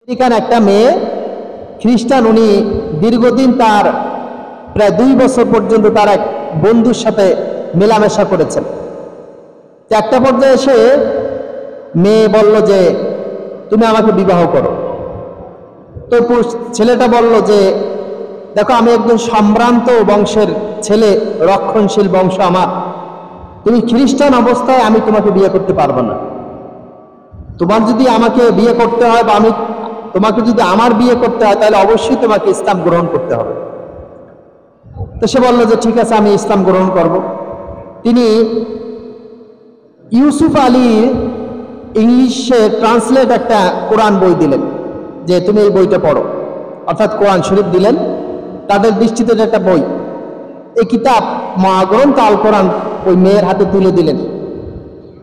American একটা মেয়ে খ্রিস্টান, উনি দীর্ঘদিন তার প্রায় 2 বছর পর্যন্ত তার এক বন্ধুর সাথে মেলামেশা করেছেন। একটা পর্যায়ে এসে মেয়ে বলল যে তুমি আমাকে বিবাহ করো। তো ছেলেটা বলল যে দেখো, আমি একজন সম্ভ্রান্ত বংশের ছেলে, রক্ষণশীল বংশ আমার, তুমি খ্রিস্টান অবস্থায় আমি তোমাকে বিয়ে করতে পারবো না। তোমার যদি আমাকে বিয়ে করতে হয় বা আমি তোমাকে যদি আমার বিয়ে করতে হয়, তাহলে অবশ্যই তোমাকে ইসলাম গ্রহণ করতে হবে। তো সে বলল যে ঠিক আছে, আমি ইসলাম গ্রহণ করব। তিনি ইউসুফ আলী ইংলিশে ট্রান্সলেট একটা কোরআন বই দিলেন যে তুমি এই বইটা পড়ো, অর্থাৎ কোরআন শরীফ দিলেন। তাদের দৃষ্টিতে একটা বই, এই কিতাব মহাগ্রন্থ আল কোরআন ওই মেয়ের হাতে তুলে দিলেন।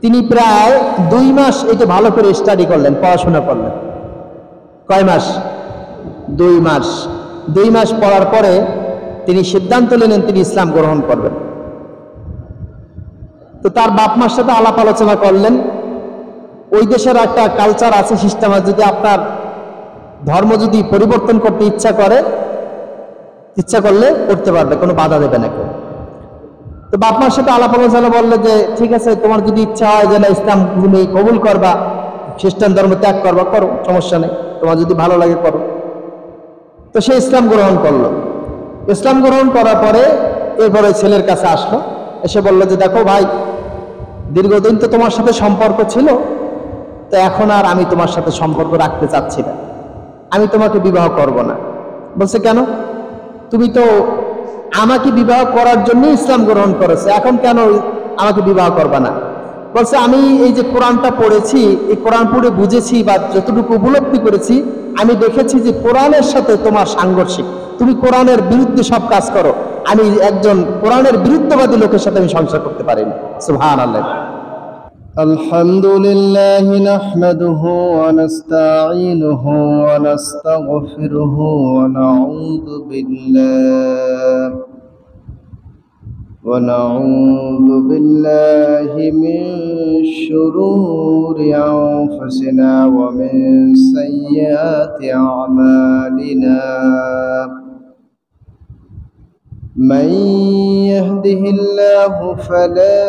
তিনি প্রায় 2 মাস এটা ভালো করে স্টাডি করলেন, পড়াশোনা করলেন। কয় মাস? 2 মাস। 2 মাস পড়ার পরে তিনি সিদ্ধান্ত নিলেন তিনি ইসলাম গ্রহণ করবেন। তো তার বাপ মার সাথে আলাপ আলোচনা করলেন। ওই দেশের একটা কালচার আছে, সিস্টেম আছে, যদি আপনার ধর্ম যদি পরিবর্তন করতে ইচ্ছা করলে করতে পারবে, কোনো বাধা দেবে না কেউ। তো বাপ মার সাথে আলাপ আলোচনা বললে যে ঠিক আছে, তোমার যদি ইচ্ছা হয় যে না ইসলাম তুমি কবুল করবা, খ্রিস্টান ধর্ম ত্যাগ করবা, করো, সমস্যা নেই, তোমার যদি ভালো লাগে করো। তো সে ইসলাম গ্রহণ করলো। ইসলাম গ্রহণ করার পরে এরপরে ছেলের কাছে আসলো, এসে বললো যে দেখো ভাই, দীর্ঘদিন তো তোমার সাথে সম্পর্ক ছিল, তো এখন আর আমি তোমার সাথে সম্পর্ক রাখতে চাচ্ছি না, আমি তোমাকে বিবাহ করব না। বলছে কেন? তুমি তো আমাকে বিবাহ করার জন্য ইসলাম গ্রহণ করেছো, এখন কেন আমাকে বিবাহ করবা না? বলছে আমি এই যে কোরআনটা পড়েছি, এই কোরআন পড়ে বুঝেছি বা যতটুকু উপলব্ধি করেছি, আমি দেখেছি যে কোরআনের সাথে তোমার সাংঘর্ষিক, তুমি কোরআনের বিরুদ্ধে সব কাজ করো, আমি একজন কোরআনের বিরুদ্ধবাদী লোকের সাথে আমি সংসার করতে পারিনি। সুবহানাল্লাহ। আলহামদুলিল্লাহ নাহমাদুহু ওয়া নাস্তাঈনুহু ওয়া নাস্তাগফিরুহু ওয়া নাউযু বিল্লাহি মিন শুরুরি আনফুসিনা ওয়া মিন সাইয়্যাতি আমালিনা। من يهده الله فلا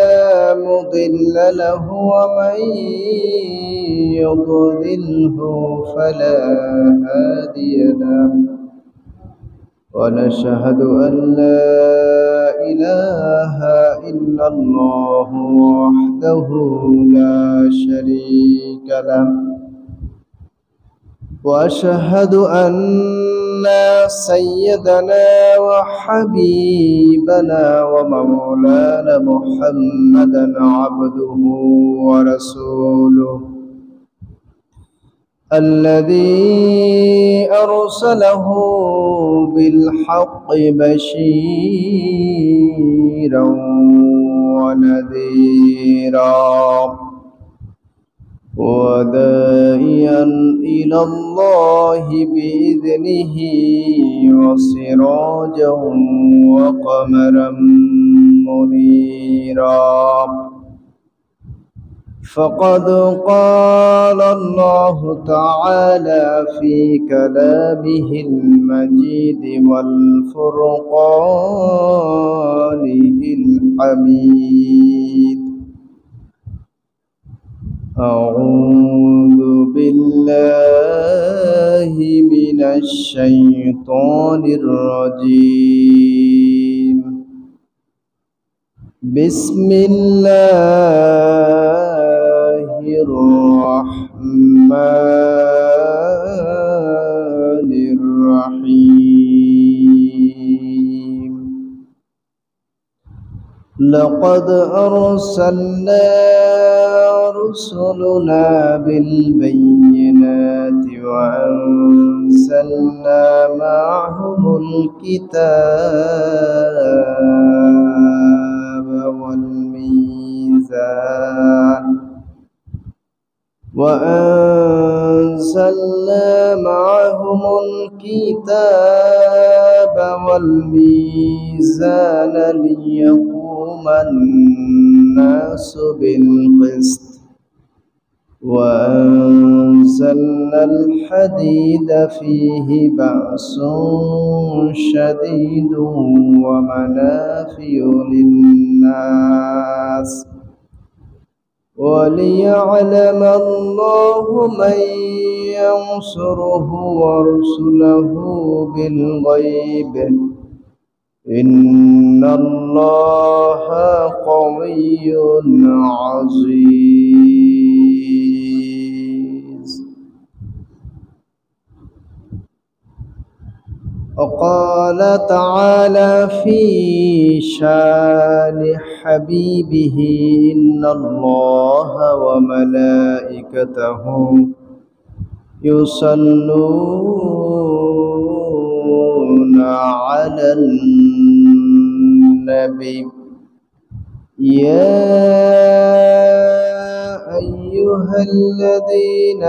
مضل له ومن يضلله فلا هادي له ونشهد أن لا إله إلا الله وحده لا شريك له وأشهد أن سيدنا وحبيبنا ومولانا محمدا عبده ورسوله الذي أرسله بالحق بشيرا ونذيرا وداعيا إلى الله بإذنه وسراجا وقمرا منيرا. فقد قال الله تعالى في كلامه المجيد والفرقانه الحميد: أعوذ بالله من الشيطان الرجيم. بسم الله الرحمن الرحيم. لقد أرسلنا رسلنا بالبينات وأنزلنا معهم الكتاب والميزان ليقوم الناس بالقسط وأنزلنا الحديد فيه بأس شديد ومنافع للناس وليعلم الله من ينصره ورسله بالغيب إن الله قوي عزيز. وقال تعالى في شان حبيبه إن الله وملائكته يصلون على النبي يا أيها الذين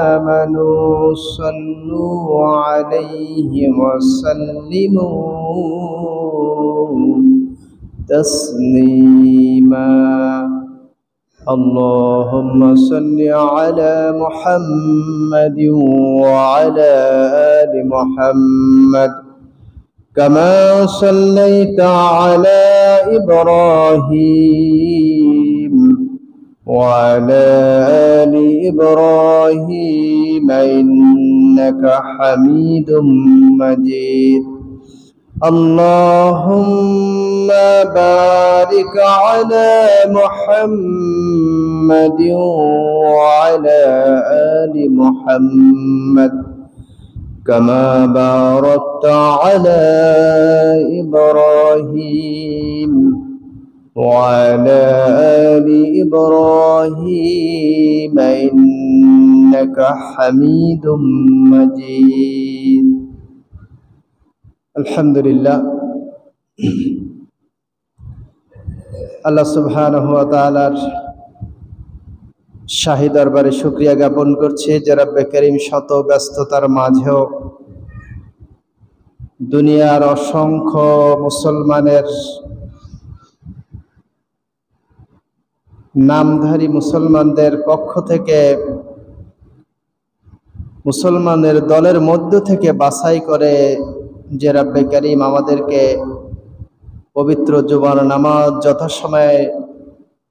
آمنوا صلوا عليه وسلموا تسليما. اللهم صل على محمد وعلى آل محمد كما صليت على إبراهيم وعلى آل إبراهيم إنك حميد مجيد. اللهم بارك على محمد وعلى آل محمد كما باركت على إبراهيم وعلى آل إبراهيم إنك حميد مجيد. আলহামদুলিল্লাহ, আল্লাহ সুবহানাহু ওয়া তাআলার শাহী দরবারে শুকরিয়া জ্ঞাপন করছি যে রব্বে করিম শত ব্যস্ততার মাঝেও দুনিয়ার অসংখ্য মুসলমানের নামধারী মুসলমানদের পক্ষ থেকে মুসলমানের দলের মধ্য থেকে বাছাই করে যে রব্বে করিম আমাদেরকে পবিত্র জুমার নামাজ যথাসময়ে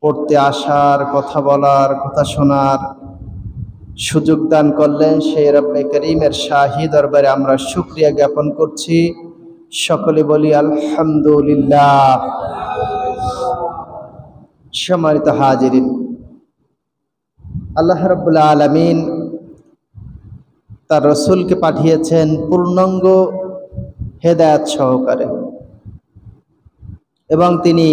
পড়তে আসার, কথা বলার, কথা শোনার সুযোগ দান করলেন, সেই রব্বে করিমের শাহী দরবারে আমরা শুকরিয়া জ্ঞাপন করছি। সকলে বলি আলহামদুলিল্লাহ। সম্মানিত হাজিরিন, আল্লাহ রাব্বুল আলামিন তার রসুলকে পাঠিয়েছেন পূর্ণাঙ্গ হেদায়েত সহকারে, এবং তিনি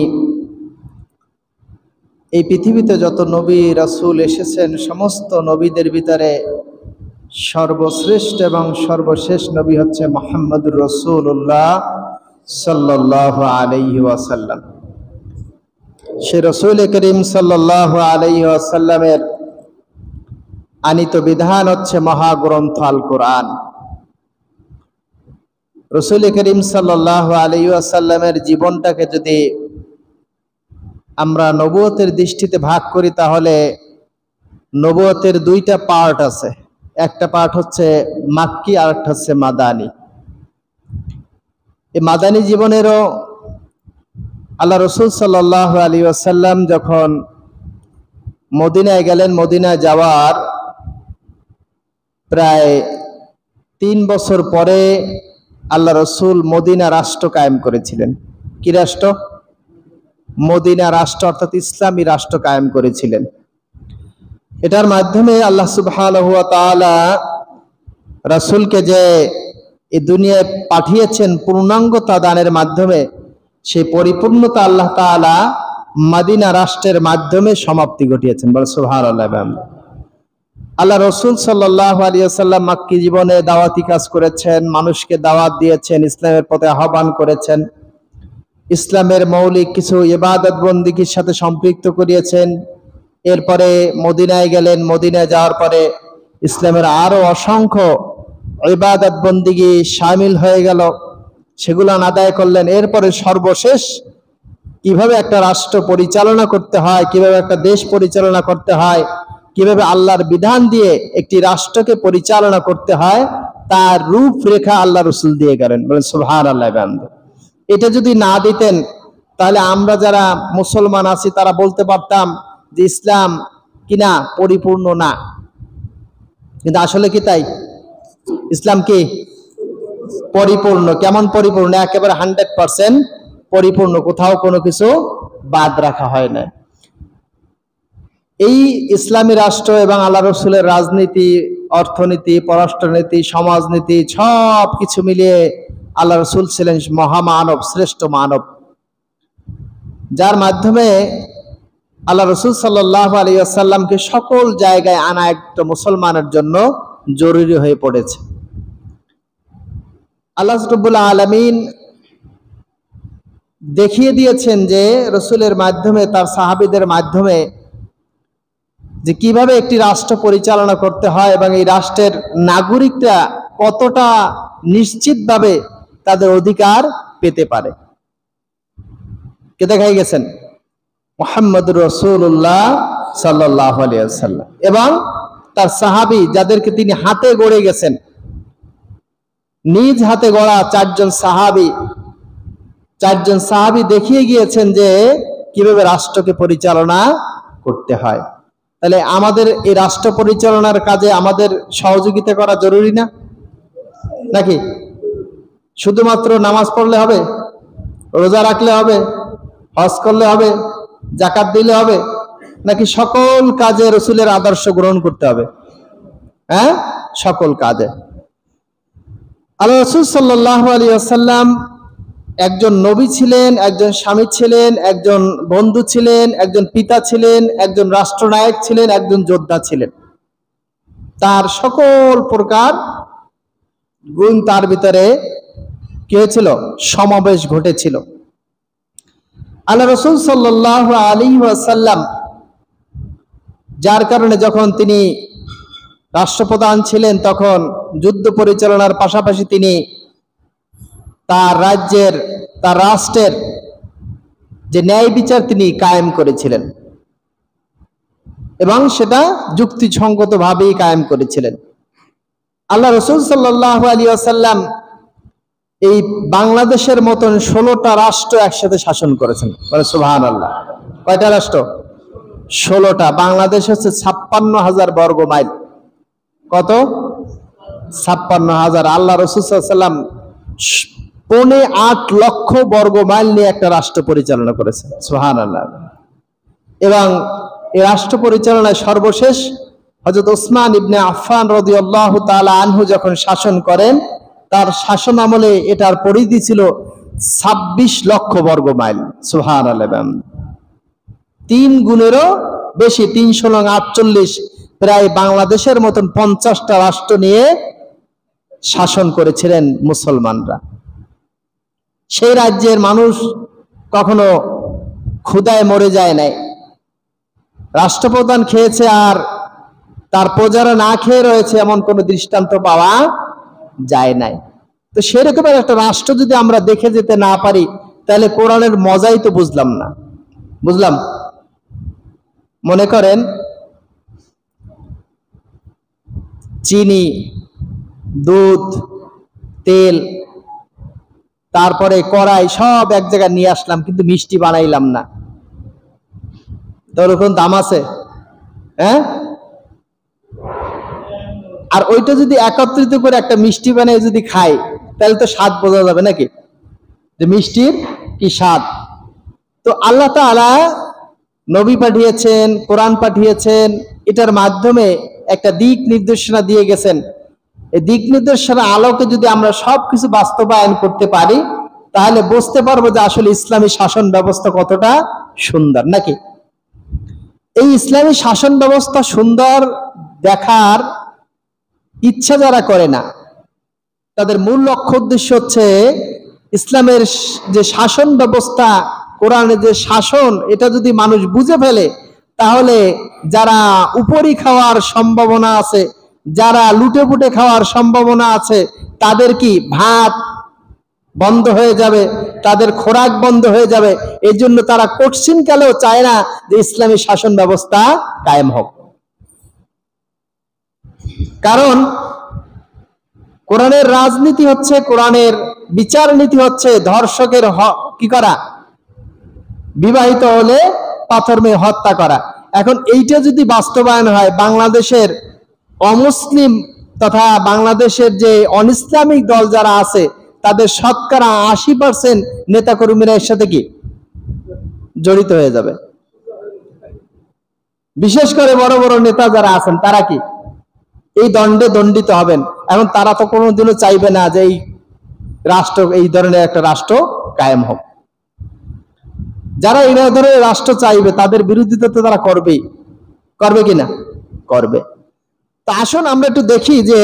এই পৃথিবীতে যত নবী রাসূল এসেছেন সমস্ত নবীদের ভিতরে সর্বশ্রেষ্ঠ এবং সর্বশেষ নবী হচ্ছে মুহাম্মদুর রাসূলুল্লাহ সাল্লাল্লাহু আলাইহি ওয়াসাল্লাম। সে রাসূল করিম সাল্লাল্লাহু আলাইহি ওয়াসাল্লামের আনিত বিধান হচ্ছে মহাগ্রন্থ আল কোরআন। রাসূল করিম সাল্লাল্লাহু আলাইহি ওয়াসাল্লামের জীবনটাকে যদি আমরা নবুয়তের দৃষ্টিতে ভাগ করি তাহলে নবুয়তের দুইটা পার্ট আছে, একটা পার্ট হচ্ছে মাক্কি আর একটা হচ্ছে মাদানী। এই মাদানী জীবনেরও আল্লাহ রাসূল সাল্লাল্লাহু আলাইহি ওয়াসাল্লাম যখন মদিনায় গেলেন, মদিনায় যাওয়ার প্রায় 3 বছর পরে আল্লাহ রাসূল মদিনা রাষ্ট্র কায়েম করেছিলেন। কি রাষ্ট্র? মদিনা রাষ্ট্র, অর্থাৎ ইসলামী রাষ্ট্র কায়েম করেছিলেন। এটার মাধ্যমে আল্লাহ সুবহানাহু ওয়া তাআলা রাসূলকে যে এই দুনিয়ায় পাঠিয়েছেন পূর্ণাঙ্গতা দানের মাধ্যমে, সেই পরিপূর্ণতা আল্লাহ তাআলা মদিনা রাষ্ট্রের মাধ্যমে সমাপ্তি ঘটিয়েছেন। বলে সুবহানাল্লাহ। আল্লাহ রাসূল সাল্লাল্লাহু আলাইহি ওয়াসাল্লাম মক্কি জীবনে দাওয়াতি কাজ করেছেন, মানুষকে দাওয়াত দিয়েছেন, ইসলামের পথে আহ্বান করেছেন, ইসলামের মৌলিক কিছু ইবাদত বন্দেগীর সাথে সম্পৃক্ত করিয়েছেন। এরপরে মদিনায় গেলেন, মদিনায় যাওয়ার পরে ইসলামের আরো অসংখ্য ইবাদত বন্দেগী শামিল হয়ে গেল, সেগুলো আদায় করলেন। এরপরে সর্বশেষ কিভাবে একটা রাষ্ট্র পরিচালনা করতে হয়, কিভাবে একটা দেশ পরিচালনা করতে হয়, কিভাবে আল্লাহর বিধান দিয়ে একটি রাষ্ট্রকে পরিচালনা করতে হয় তার রূপরেখা আল্লাহ রসুল দিয়ে গেলেন। বলেন সুবহানাল্লাহ। এটা যদি না দিতেন তাহলে আমরা যারা মুসলমান আছি তারা বলতে পারতাম যে ইসলাম কিনা পরিপূর্ণ না, কিন্তু আসলে কি তাই? ইসলাম কি পরিপূর্ণ। কেমন পরিপূর্ণ? একেবারে 100% পরিপূর্ণ, কোথাও কোনো কিছু বাদ রাখা হয় না। এই ইসলামী রাষ্ট্র এবং আল্লাহ রসুলের রাজনীতি, অর্থনীতি, পররাষ্ট্রনীতি, সমাজনীতি সব কিছু মিলিয়ে আল্লাহ রসুল ছিলেন মহামানব, শ্রেষ্ঠ মানব, যার মাধ্যমে আল্লাহ রসুল সাল্লাল্লাহু আলাইহি ওয়াসাল্লামকে সকল জায়গায় আনা একটা মুসলমানের জন্য জরুরি হয়ে পড়েছে। আল্লাহ রাব্বুল আলামিন দেখিয়ে দিয়েছেন যে রসুলের মাধ্যমে, তার সাহাবীদের মাধ্যমে, যে কিভাবে একটি রাষ্ট্র পরিচালনা করতে হয় এবং এই রাষ্ট্রের নাগরিকরা কতটা নিশ্চিতভাবে তাদের অধিকার পেতে পারে। কে দেখাই গেছেন? মুহাম্মদুর রাসূলুল্লাহ সাল্লাল্লাহু আলাইহি ওয়াসাল্লাম এবং তার সাহাবী, যাদেরকে তিনি হাতে গড়ে গেছেন, নিজ হাতে গড়া চারজন সাহাবী দেখিয়ে গিয়েছেন যে কিভাবে রাষ্ট্রকে পরিচালনা করতে হয়। তাহলে আমাদের এই রাষ্ট্র পরিচালনার কাজে আমাদের সহযোগিতা করা জরুরি না নাকি? শুধুমাত্র নামাজ পড়লে হবে, রোজা রাখলে হবে, হজ করলে হবে, যাকাত দিলে হবে, নাকি সকল কাজে রসুলের আদর্শ গ্রহণ করতে হবে? হ্যাঁ, সকল কাজে। আল্লাহ রাসূল সাল্লাল্লাহু আলাইহি ওয়াসাল্লাম একজন নবী ছিলেন, একজন স্বামী ছিলেন, একজন বন্ধু ছিলেন, একজন পিতা ছিলেন, একজন রাষ্ট্রনায়ক ছিলেন, একজন যোদ্ধা ছিলেন। তার সকল প্রকার গুণ তার ভিতরে কি হয়েছিল? সমাবেশ ঘটেছিল। আল্লাহ রাসূল সাল্লাল্লাহু আলাইহি ওয়াসাল্লাম, যার কারণে যখন তিনি রাষ্ট্রপ্রধান ছিলেন তখন যুদ্ধ পরিচালনার পাশাপাশি তিনি তার রাষ্ট্রের যে ন্যায় বিচার তিনি কায়েম করেছিলেন এবং সেটা যুক্তিসঙ্গতভাবেই কায়েম করেছিলেন। আল্লাহ রাসূল সাল্লাল্লাহু আলাইহি ওয়াসাল্লাম এই বাংলাদেশের মতন 16টা রাষ্ট্র একসাথে শাসন করেছেন। বলে সুবহানাল্লাহ। কয়টা রাষ্ট্র? 16টা। বাংলাদেশ হচ্ছে 56,000 বর্গ মাইল। কত? 56,000। আল্লাহ রাসূল সাল্লাল্লাহু আলাইহি ওয়াসাল্লাম 8.5 লক্ষ বর্গ মাইল নিয়ে একটা রাষ্ট্র পরিচালনা করেছেন। সুবহানাল্লাহ। এবং এই রাষ্ট্র পরিচালনায় সর্বশেষ হযরত ওসমান ইবনে আফফান রাদিয়াল্লাহু তাআলা আনহু যখন শাসন করেন, তার শাসন আমলে এটার পরিধি ছিল 26 লক্ষ বর্গ মাইল। সুবহানাল্লাহ। 3 গুণেরও বেশি, 348, প্রায় বাংলাদেশের মতন 50টা রাষ্ট্র নিয়ে শাসন করেছিলেন মুসলমানরা। সেই রাজ্যের মানুষ কখনো ক্ষুধায় মরে যায় নাই, রাষ্ট্রপ্রধান খেয়েছে আর তার প্রজারা না খেয়ে রয়েছে এমন কোন দৃষ্টান্ত পাওয়া যায় নাই। তো সেরকমের একটা রাষ্ট্র যদি আমরা দেখে যেতে না পারি তাহলে কোরআনের মজাই তো বুঝলাম না। বুঝলাম? মনে করেন চিনি, দুধ, তেল, তারপরে কড়াই সব এক জায়গায় নিয়ে আসলাম, কিন্তু মিষ্টি বানাইলাম না, তোর কোন দাম আছে? হ্যাঁ? আর ওইটা যদি একত্রিত করে একটা মিষ্টি বানিয়ে যদি খাই তাহলে তো স্বাদ বোঝা যাবে নাকি, যে মিষ্টির কি স্বাদ। তো আল্লাহ তাআলা নবী পাঠিয়েছেন, কোরআন পাঠিয়েছেন, এটার মাধ্যমে একটা দিক নির্দেশনা দিয়ে গেছেন। এই দিক নির্দেশনার আলোকে যদি আমরা সবকিছু বাস্তবায়ন করতে পারি তাহলে বুঝতে পারবো যে আসলে ইসলামী শাসন ব্যবস্থা কতটা সুন্দর নাকি। এই ইসলামী শাসন ব্যবস্থা সুন্দর দেখার ইচ্ছা যারা করে না, তাদের মূল লক্ষ্য উদ্দেশ্য হচ্ছে ইসলামের যে শাসন ব্যবস্থা, কোরআনের যে শাসন, এটা যদি মানুষ বুঝে ফেলে তাহলে যারা উপরি খাওয়ার সম্ভাবনা আছে, যারা লুটে পুটে খাওয়ার সম্ভাবনা আছে, তাদের কি ভাত বন্ধ হয়ে যাবে, তাদের খোরাক বন্ধ হয়ে যাবে। এই জন্য তারা কঠিন কালেও চায় না যে ইসলামী শাসন ব্যবস্থা কায়েম হোক। কারণ কোরআনের রাজনীতি হচ্ছে, কোরআনের বিচার নীতি হচ্ছে ধর্ষকের কি করা, বিবাহিত হলে পাথর মেরে হত্যা করা। এখন এইটা যদি বাস্তবায়ন হয়, বাংলাদেশের অমুসলিম তথা বাংলাদেশের যে অনিসলামিক দল যারা আছে তাদের শতকরা 80% নেতাকর্মীরা এর সাথে কি জড়িত হয়ে যাবে। বিশেষ করে বড় বড় নেতা যারা আছেন তারা কি এই দণ্ডে দণ্ডিত হবেন। এখন তারা তো কোনোদিনও চাইবে না যে এই রাষ্ট্র, এই ধরনের একটা রাষ্ট্র কায়েম হোক। যারা এই ধরনের রাষ্ট্র চাইবে তাদের বিরোধিতা তো তারা করবেই, করবে কিনা? করবে। তা আসুন আমরা একটু দেখি যে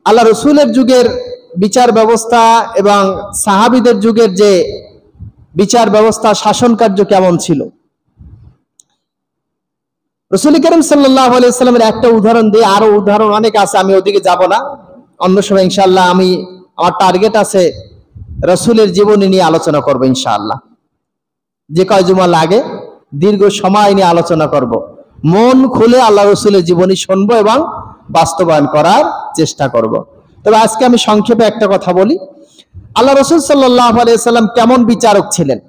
আল্লাহ রসুলের যুগের বিচার ব্যবস্থা এবং সাহাবীদের যুগের যে বিচার ব্যবস্থা, শাসন কার্য কেমন ছিল। রাসূল করিম সাল্লাল্লাহু আলাইহি ওয়াসাল্লামের একটা উদাহরণ দিয়ে, আরো উদাহরণ অনেক আছে, আমি ওদিকে যাব না, অন্য সময় ইনশাআল্লাহ আমার টার্গেট আছে রাসূলের জীবনী নিয়ে আলোচনা করব ইনশাআল্লাহ। যে কয় জুমা লাগে দীর্ঘ সময় নিয়ে আলোচনা করব, মন খুলে আল্লাহ রসুলের জীবনী শুনবো এবং বাস্তবায়ন করার চেষ্টা করব। তবে আজকে আমি সংক্ষেপে একটা কথা বলি, আল্লাহ রসুল সাল্লাল্লাহু আলাইহি ওয়াসাল্লাম কেমন বিচারক ছিলেন।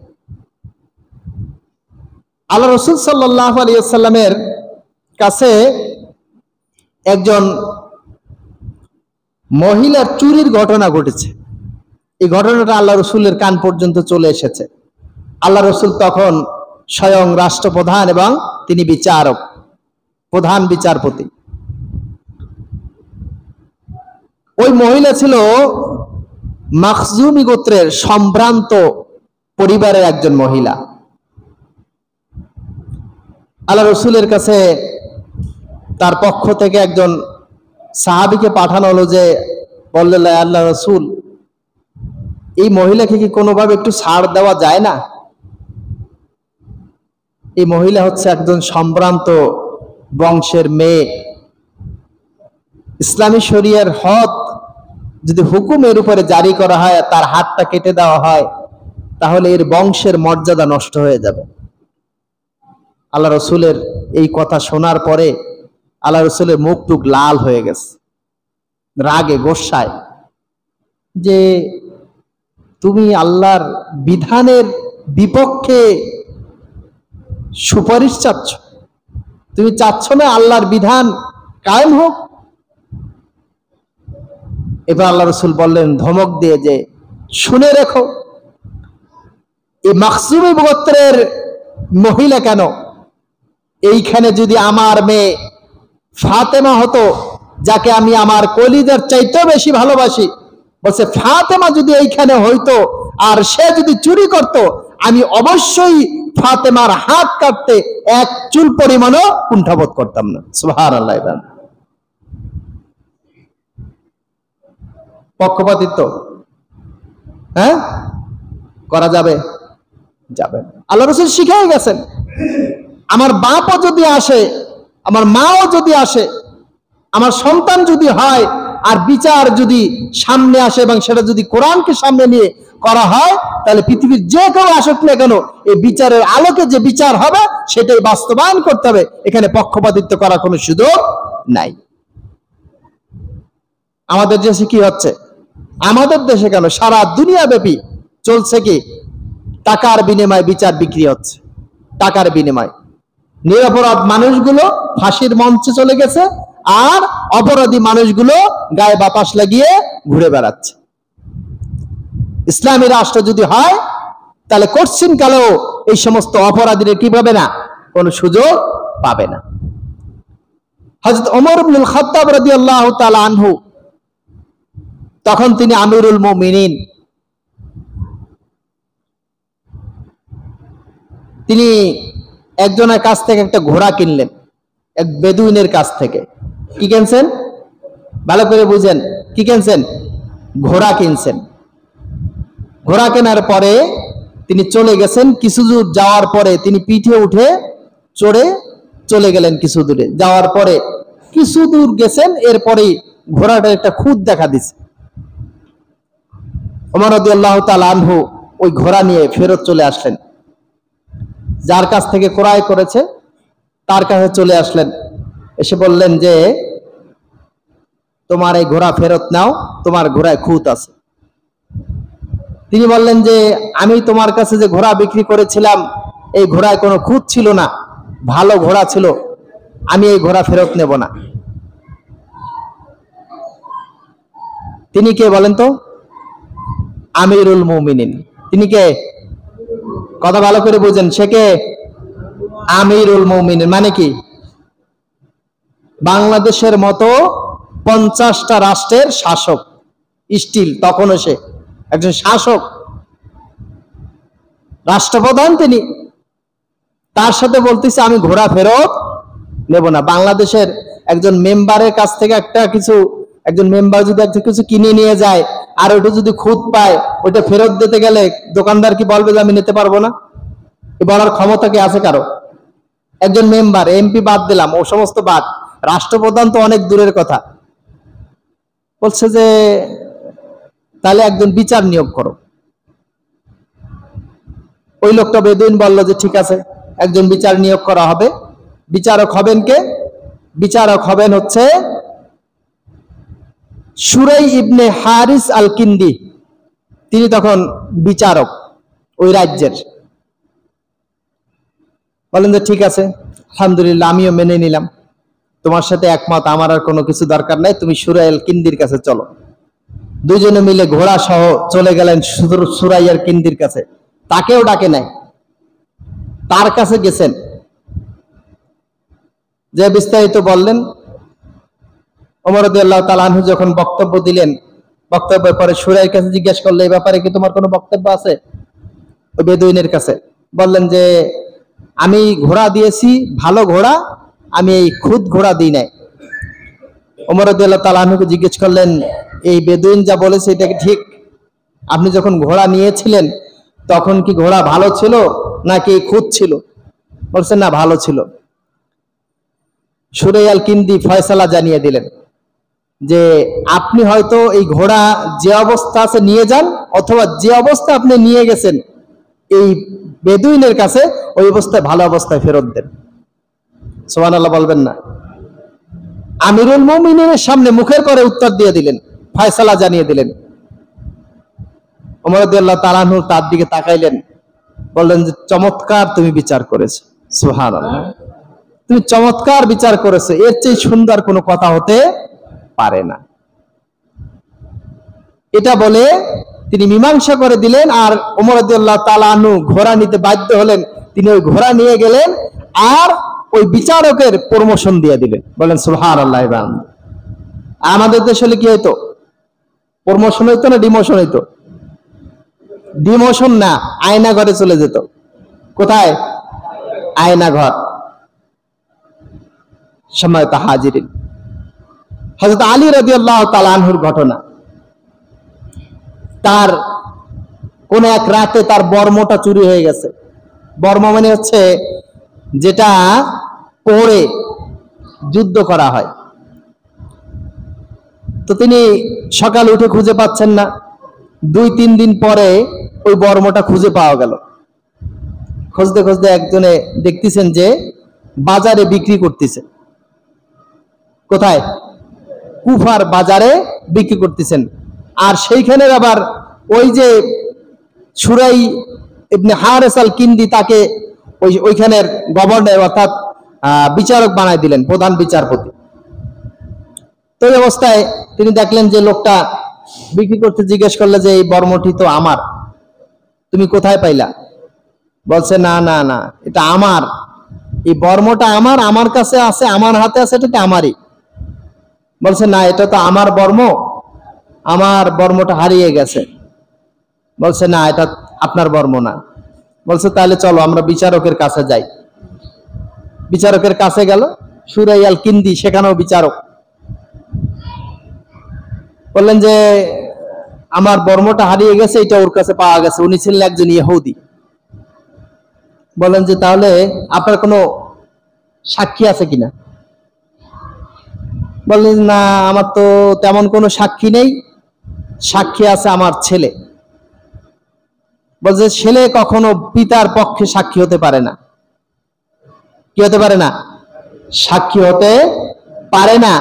আল্লাহ রসুল সাল্লাল্লাহু আলাইহি ওয়াসাল্লামের কাছে একজন মহিলার চুরির ঘটনা ঘটেছে। এই ঘটনাটা আল্লাহ রসুলের কান পর্যন্ত চলে এসেছে। আল্লাহ রসুল তখন স্বয়ং রাষ্ট্রপ্রধান এবং তিনি বিচারক, প্রধান বিচারপতি। ওই মহিলা ছিল মাখজুমি গোত্রের সম্ভ্রান্ত পরিবারের একজন মহিলা। আল্লাহ রসুলের কাছে তার পক্ষ থেকে একজন সাহাবীকে পাঠানো হলো, যে বললেন আল্লাহ রসুল, এই মহিলাকে কি কোনোভাবে একটু ছাড় দেওয়া যায় না? এই মহিলা হচ্ছে একজন সম্ভ্রান্ত বংশের মেয়ে। ইসলামী শরিয়ার হদ যদি হুকুমের উপরে জারি করা হয়, তার হাতটা কেটে দেওয়া হয়, তাহলে এর বংশের মর্যাদা নষ্ট হয়ে যাবে। আল্লাহ রসুলের এই কথা শোনার পরে আল্লাহ রসুলের মুখ টুক লাল হয়ে গেছে, রাগে গোসায়, যে তুমি আল্লাহর বিধানের বিপক্ষে সুপারিশ চাচ্ছ, তুমি চাচ্ছ না আল্লাহর বিধান কায়েম হোক। এবার আল্লাহ রসুল বললেন ধমক দিয়ে, যে শুনে রেখো, এই মাখজুমি গোত্রের মহিলা কেন, এইখানে যদি আমার মেয়ে ফাতেমা হতো, যাকে আমি আমার কলিজার চাইতেও বেশি ভালোবাসি, বলছে ফাতেমা যদি এইখানে হইতো আর সে যদি চুরি করত, আমি অবশ্যই ফাতেমার হাত কাটতে এক চুল পরিমাণও কুণ্ঠাবোধ করতাম না। সুবহানাল্লাহ। পক্ষপাতিত্ব হ্যাঁ করা যাবে? যাবে। আল্লাহ রাসূল শিখিয়ে গেছেন, আমার বাপও যদি আসে, আমার মাও যদি আসে, আমার সন্তান যদি হয়, আর বিচার যদি সামনে আসে এবং সেটা যদি কোরআনকে সামনে নিয়ে করা হয়, তাহলে পৃথিবীর যে কেউ আসুক না কেন, এই বিচারের আলোকে যে বিচার হবে সেটাই বাস্তবায়ন করতে হবে। এখানে পক্ষপাতিত্ব করার কোনো সুযোগ নাই। আমাদের দেশে কি হচ্ছে? আমাদের দেশে কেন, সারা দুনিয়া ব্যাপী চলছে কি, টাকার বিনিময়ে বিচার বিক্রি হচ্ছে। টাকার বিনিময় নিরপরাধ মানুষগুলো ফাঁসির মঞ্চে চলে গেছে, আর অপরাধী মানুষগুলো গায়ে বাতাস লাগিয়ে ঘুরে বেড়াচ্ছে। ইসলামী রাষ্ট্র যদি হয়, তাহলে কঠিন কালেও এই সমস্ত অপরাধীরা কি পাবে না, কোনো সুযোগ পাবে না। হযরত ওমর ইবনুল খাত্তাব রাদিয়াল্লাহু তাআলা আনহু, তখন তিনি আমিরুল মুমিনিন, তিনি একজনের কাছ থেকে একটা ঘোড়া কিনলেন, এক বেদুইনের কাছ থেকে। কি কিনছেন? ভালো করে বুঝেন, কি কিনছেন? ঘোড়া কিনছেন। ঘোড়া কেনার পরে তিনি চলে গেছেন। কিছু দূর যাওয়ার পরে তিনি পিঠে উঠে চড়ে চলে গেলেন। কিছু দূরে যাওয়ার পরে কিছু দূর গেছেন, এরপরেই ঘোড়াটার একটা খুঁত দেখা দিছে। ওমর রাদিয়াল্লাহু তাআলা আনহু ওই ঘোড়া নিয়ে ফেরত চলে আসলেন। যার কাছ থেকে ক্রয় করেছে তার কাছে চলে আসলেন, এসে বললেন যে তোমার এই ঘোড়া ফেরত নাও, তোমার ঘোড়ায় খুঁত আছে। তিনি বললেন যে আমি তোমার কাছে যে ঘোড়া বিক্রি করেছিলাম এই ঘোড়ায় কোনো খুঁত ছিল না, ভালো ঘোড়া ছিল, আমি এই ঘোড়া ফেরত নেব না। তিনি কে বলেন তো? আমিরুল মুমিনিন। তিনি কে? কথা ভালো করে বুঝেন, সে কে? আমিরুল মুমিনিন। মানে কি? বাংলাদেশের মতো 50টা রাষ্ট্রের শাসক, স্টিল তখনও সে একজন শাসক, রাষ্ট্রপ্রধান তিনি। তার সাথে বলতেছে আমি ঘোড়া ফেরত নেব না। বাংলাদেশের একজন মেম্বারের কাছ থেকে একজন মেম্বার যদি একটা কিছু কিনে নিয়ে যায় আর ওটা যদি খুঁত পায়, ওটা ফেরত দিতে গেলে দোকানদার কি বলবে যে আমি নিতে পারবো না? এই বলার ক্ষমতা কি আছে কারো? একজন মেম্বার, এমপি বাদ দিলাম, ও সমস্ত বাদ, রাষ্ট্রপ্রধান তো অনেক দূরের কথা। বলছে যে তাহলে একজন বিচার নিয়োগ করো। ওই লোকটা বেদুইন বলল যে ঠিক আছে, একজন বিচার নিয়োগ করা হবে। বিচারক হবেন কে? বিচারক হবেন হচ্ছে সুরাই ইবনে হারিস আল কিন্দি। তিনি তখন বিচারক ওই রাজ্যের। বলেন যে ঠিক আছে, আলহামদুলিল্লাহ, আমিও মেনে নিলাম, তোমার সাথে একমত, আমার আর কোনো কিছু দরকার নাই, তুমি সুরাই আল কিন্দির কাছে চলো। দুজনে মিলে ঘোড়া সহ চলে গেলেন সুরাই আল কিন্দির কাছে। তাকেও ডাকে নাই, তার কাছে গেছেন, যে বিস্তারিত বললেন। ওমর রাদিয়াল্লাহু তাআলা আনহু যখন বক্তব্য দিলেন, বক্তব্যের পরে সুরাইয়ের কাছে জিজ্ঞেস করলে এই ব্যাপারে কি তোমার কোনো বক্তব্য আছে? ওই বেদুইনের কাছে বললেন যে আমি ঘোড়া দিয়েছি, ভালো ঘোড়া, আমি এই খুদ ঘোড়া দিই নাই। ওমর রাদিয়াল্লাহু তাআলা আনহুকে জিজ্ঞেস করলেন এই বেদুইন যা বলেছে এটা কি ঠিক? আপনি যখন ঘোড়া নিয়েছিলেন তখন কি ঘোড়া ভালো ছিল নাকি খুদ ছিল? বলছেন না, ভালো ছিল। সুরাই আল কিন্দি ফয়সালা জানিয়ে দিলেন যে আপনি হয়তো এই ঘোড়া যে অবস্থা আছে নিয়ে যান, অথবা যে অবস্থা আপনি নিয়ে গেছেন এই বেদুইনের কাছে ওই অবস্থায় ভালো অবস্থায় ফেরত দেন। সুবহানাল্লাহ বলবেন না? আমিরুল মুমিনিনের সামনে মুখের করে উত্তর দিয়ে দিলেন, ফয়সালা জানিয়ে দিলেন। ওমর রাদিয়াল্লাহু তাআলা আনহু তার দিকে তাকাইলেন, বললেন যে চমৎকার তুমি বিচার করেছো। সুবহানাল্লাহ, তুমি চমৎকার বিচার করেছো, এর চেয়ে সুন্দর কোনো কথা হতে পারে না। এটা বলে তিনি মীমাংসা করে দিলেন। আর ওমর রাদিয়াল্লাহু তাআলা আনহু ঘোড়া নিতে বাধ্য হলেন। তিনি ওই ঘোড়া নিয়ে গেলেন আর ওই বিচারকের প্রমোশন দিয়ে দিলেন। বলেন সুবহানাল্লাহ। আমাদের দেশে হলে কি হইতো? প্রমোশন হইতো না ডিমোশন হইতো? ডিমোশন না, আয়না ঘরে চলে যেত। কোথায়? আয়না ঘর। সম্মানিত হাজিরিন, হযরত আলী রাদিয়াল্লাহু তাআলা আনহুর ঘটনা। তার কোন এক রাতে তার বর্মটা চুরি হয়ে গেছে। বর্ম মানে হচ্ছে যেটা পরে যুদ্ধ করা হয়। তো তিনি সকাল উঠে খুঁজে পাচ্ছেন না। 2-3 দিন পরে ওই বর্মটা খুঁজে পাওয়া গেল। খুঁজতে খুঁজতে একজনে দেখতেছেন যে বাজারে বিক্রি করতেছে। কোথায়? কুফার বাজারে বিক্রি করতেছেন। আর সেইখানে আবার ওই যে সুরাই ইবনে হারিস আল কিন্দি তাকে ওইখানের গভর্নর অর্থাৎ বিচারক বানায় দিলেন, প্রধান বিচারপতি। তো এই অবস্থায় তিনি দেখলেন যে লোকটা বিক্রি করতে জিজ্ঞেস করলে যে এই বর্মটি তো আমার, তুমি কোথায় পাইলা? বলছে না না না, এটা আমার, এই বর্মটা আমার, আমার কাছে আছে, আমার হাতে আছে, এটা আমারই। বলছে না, এটা তো আমার বর্ম, আমার বর্মটা হারিয়ে গেছে। বলছে না, এটা আপনার বর্ম না। বলছে তাহলে চলো আমরা বিচারকের কাছে যাই। বিচারকের কাছে গেল সুরাই আল কিন্দি, সেখানেও বিচারক। বললেন যে আমার বর্মটা হারিয়ে গেছে, এটা ওর কাছে পাওয়া গেছে, উনি ছিলেন একজন ইহুদি। বলেন যে তাহলে আপনার কোনো সাক্ষী আছে কিনা? বললেন না, আমার তো তেমন কোনো সাক্ষী নেই, সাক্ষী আছে আমার ছেলে। বলছে ছেলে কখনো পিতার পক্ষে সাক্ষী হতে পারে না। কি হতে পারে না? সাক্ষী হতে পারে না।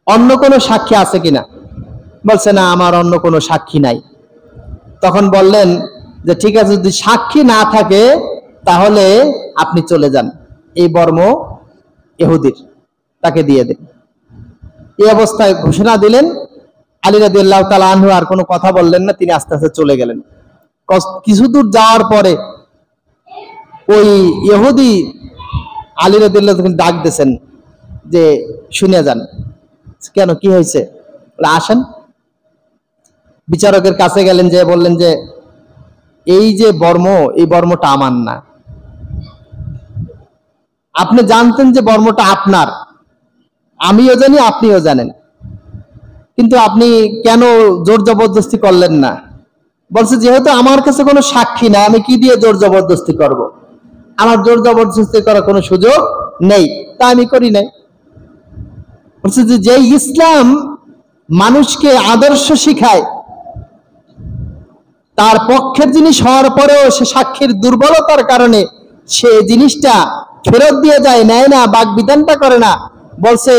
অন্য কোনো সাক্ষী আছে কিনা? বলছে না, আমার অন্য কোনো সাক্ষী নাই। তখন বললেন যে ঠিক আছে, যদি সাক্ষী না থাকে তাহলে আপনি চলে যান, এই বর্ম ইহুদির, তাকে দিয়ে দেন। এই অবস্থায় ঘোষণা দিলেন। আলী রাদিয়াল্লাহু তাআলা আনহু আর কোনো কথা বললেন না, তিনি আস্তে আস্তে চলে গেলেন। কিছু দূর যাওয়ার পরে ওই ইহুদি আলী রাদিয়াল্লাহু তাআলা ডাক দিয়েছেন যে শুনে যান। কেন, কি হয়েছে? আসেন। বিচারকের কাছে গেলেন, যে বললেন যে এই যে বর্ম, এই বর্মটা আমার না। আপনি জানতেন যে বর্মটা আপনার, আমিও জানি, আপনিও জানেন, কিন্তু আপনি কেন জোর জবরদস্তি করলেন না? বলছে যেহেতু আমার কাছে কোনো সাক্ষী নাই, আমি কি দিয়ে জোর জবরদস্তি করব? আমার জোর জবরদস্তি করার কোনো সুযোগ নেই, তা আমি করি নাই। বলছে যে যেই ইসলাম মানুষকে আদর্শ শিখায়, তার পক্ষের জিনিস হওয়ার পরেও সে সাক্ষীর দুর্বলতার কারণে সে জিনিসটা ফেরত দিয়ে যায়, নেয় না, বাকবিধানটা করে না। বলছে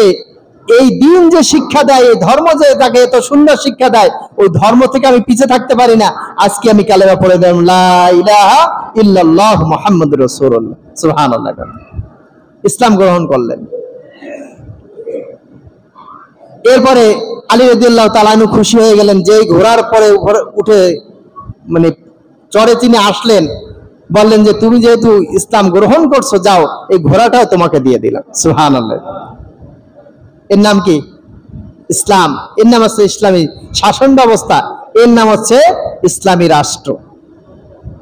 এই দিন যে শিক্ষা দেয়, এই ধর্ম যে তাকে এত সুন্দর শিক্ষা দেয়, ওই ধর্ম থেকে আমি পিছে থাকতে পারি না। আজকে আমি কালেমা পড়ে দিলাম, লা ইলাহা ইল্লাল্লাহ মুহাম্মাদুর রাসূলুল্লাহ, সুবহানাল্লাহ, ইসলাম গ্রহণ করলেন। এরপরে আলী রাদিয়াল্লাহু তাআলা আনহু খুশি হয়ে গেলেন, যে ঘোড়ার পরে উঠে মানে চড়ে তিনি আসলেন, বললেন যে তুমি যেহেতু ইসলাম গ্রহণ করছো, যাও, এই ঘোড়াটাও তোমাকে দিয়ে দিলাম। সুবহানাল্লাহ। এর নাম কি? ইসলাম। এর নাম হচ্ছে ইসলামী শাসন ব্যবস্থা, এর নাম হচ্ছে ইসলামী রাষ্ট্র।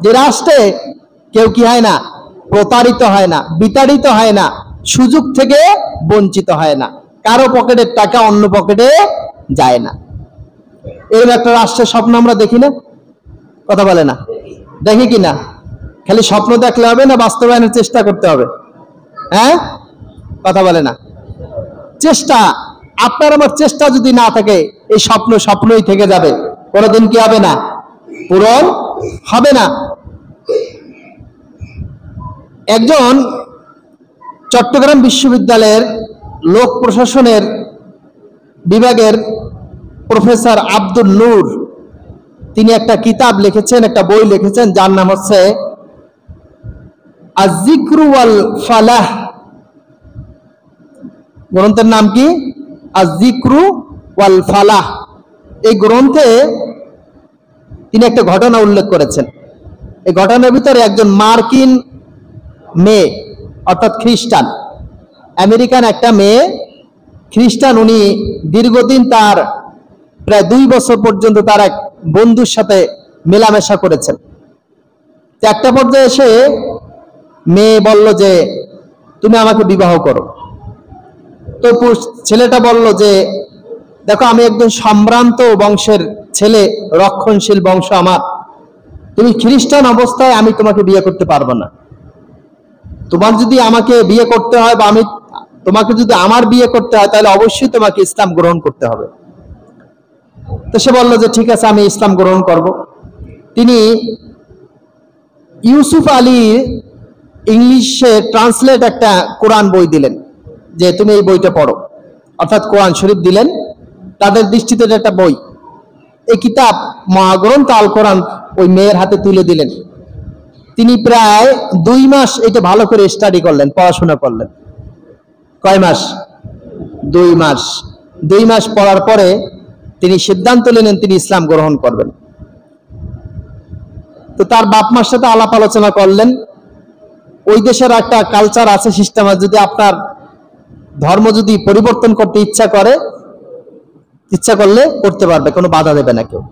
যে রাষ্ট্রে কেউ কি হয় না, প্রতারিত হয় না, বিতাড়িত হয় না, সুযোগ থেকে বঞ্চিত হয় না, কারো পকেটের টাকা অন্য পকেটে যায় না। এরকম একটা রাষ্ট্রের স্বপ্ন আমরা দেখি না? কথা বলে না, দেখি কি না? খালি স্বপ্ন দেখলে হবে না, বাস্তবায়নের চেষ্টা করতে হবে। হ্যাঁ, কথা বলে না। চেষ্টা, আপনার আমার চেষ্টা যদি না থাকে, এই স্বপ্ন স্বপ্নই থেকে যাবে, কোনোদিন কি হবে না, পূরণ হবে না। একজন চট্টগ্রাম বিশ্ববিদ্যালয়ের লোক প্রশাসনের বিভাগের প্রফেসর আব্দুল নূর, তিনি একটা কিতাব লিখেছেন, একটা বই লিখেছেন, যার নাম হচ্ছে আয-যিকরু ওয়াল ফালাহ। গ্রন্থের নাম কি? আয-যিকরু ওয়াল ফালাহ। এই গ্রন্থে তিনি একটা ঘটনা উল্লেখ করেছেন। এই ঘটনার ভিতরে একজন মার্কিন মেয়ে, অর্থাৎ খ্রিস্টান, আমেরিকান একটা মেয়ে, খ্রিস্টান, উনি দীর্ঘদিন তার প্রায় 2 বছর পর্যন্ত তার এক বন্ধুর সাথে মেলামেশা করেছেন। একটা পর্যায়ে এসে মেয়ে বলল যে তুমি আমাকে বিবাহ করো। তো ছেলেটা বলল যে দেখো, আমি একজন সম্ভ্রান্ত বংশের ছেলে, রক্ষণশীল বংশ আমার, তুমি খ্রিস্টান অবস্থায় আমি তোমাকে বিয়ে করতে পারবো না। তোমার যদি আমাকে বিয়ে করতে হয়, বা আমি তোমাকে যদি আমার বিয়ে করতে হয়, তাহলে অবশ্যই তোমাকে ইসলাম গ্রহণ করতে হবে। তো সে বলল যে ঠিক আছে, আমি ইসলাম গ্রহণ করব। তিনি ইউসুফ আলী ইংলিশে ট্রান্সলেট একটা কোরআন বই দিলেন, যে তুমি এই বইটা পড়ো, অর্থাৎ কোরআন শরীফ দিলেন। তাদের দৃষ্টিতে একটা বই, এই কিতাব মহাগ্রন্থ আল কোরআন ওই মেয়ের হাতে তুলে দিলেন। তিনি প্রায় 2 মাস এটা ভালো করে স্টাডি করলেন, পড়াশোনা করলেন। কয় মাস? 2 মাস। 2 মাস পড়ার পরে তিনি সিদ্ধান্ত নিলেন তিনি ইসলাম গ্রহণ করবেন। তো তার বাপ মার সাথে আলাপ আলোচনা করলেন। ওই দেশের একটা কালচার আছে, সিস্টেম আছে, যদি আপনার ধর্ম যদি পরিবর্তন করতে ইচ্ছা করলে করতে পারবে, কোনো বাধা দেবে না কেউ।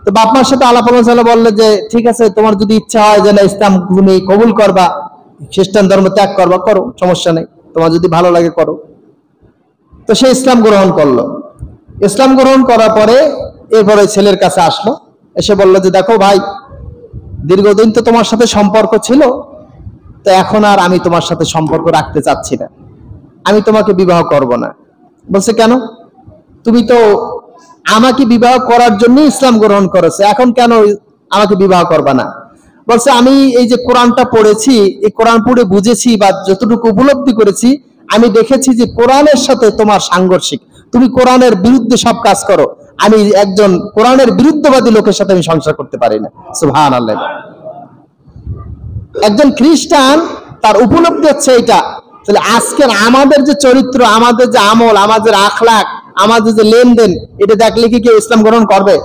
তো বাপ মার সাথে আলাপ আলোচনা বললে যে ঠিক আছে, তোমার যদি ইচ্ছা হয় যে না ইসলাম তুমি কবুল করবা, খ্রিস্টান ধর্ম ত্যাগ করবা, করো, সমস্যা নেই, তোমার যদি ভালো লাগে করো। তো সে ইসলাম গ্রহণ করলো। ইসলাম গ্রহণ করার পরে এরপরে ছেলের কাছে আসলো, এসে বললো যে দেখো ভাই, দীর্ঘদিন তো তোমার সাথে সম্পর্ক ছিল, তো এখন আর আমি তোমার সাথে সম্পর্ক রাখতে চাচ্ছি না, আমি তোমাকে বিবাহ করব না। বলছে কেন? তুমি তো আমাকে বিবাহ করার জন্য ইসলাম গ্রহণ করেছো, এখন কেন আমাকে বিবাহ করবা না? বলছে আমি এই যে কোরআনটা পড়েছি, এই কোরআন পড়ে বুঝেছি বা যতটুকু উপলব্ধি করেছি, আমি দেখেছি যে কোরআনের সাথে তোমার সাংঘর্ষিক, তুমি কোরআনের বিরুদ্ধে সব কাজ করো, আমি একজন কোরআনের বিরুদ্ধবাদী লোকের সাথে আমি সংসার করতে পারি না। সুবহানাল্লাহ। একজন খ্রিস্টান তার উপলব্ধি হচ্ছে এটা। তাহলে আজকের আমাদের যে চরিত্র, আমাদের যে আমল, আমাদের আখলাক, আমাদের যে লেনদেন, এটা দেখলে কি কেউ ইসলাম গ্রহণ করবে?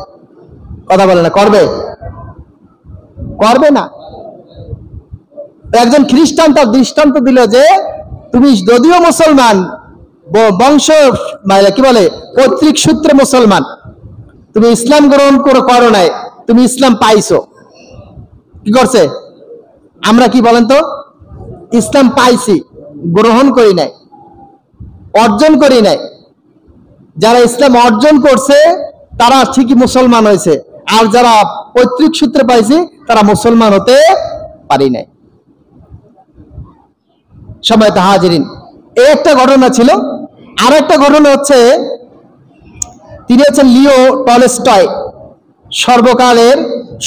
কথা বলে না, করবে? করবে না। একজন খ্রিস্টান তার দৃষ্টান্ত দিল যে তুমি যদিও মুসলমান, বংশ মানে কি বলে পৈতৃক সূত্রে মুসলমান, তুমি ইসলাম গ্রহণ করো নাই, তুমি ইসলাম পাইছো। কি করছে? আমরা কি বলেন তো, ইসলাম পাইছি, গ্রহণ করি নাই, অর্জন করি নাই। যারা ইসলাম অর্জন করছে তারা ঠিকই মুসলমান হয়েছে, আর যারা পৈতৃক সূত্রে পাইছি তারা মুসলমান হতে পারি নাই। সময় তো হাজিরিন, এই একটা ঘটনা ছিল। আর একটা ঘটনা হচ্ছে, তিনি হচ্ছেন লিও টলস্টয়, সর্বকালের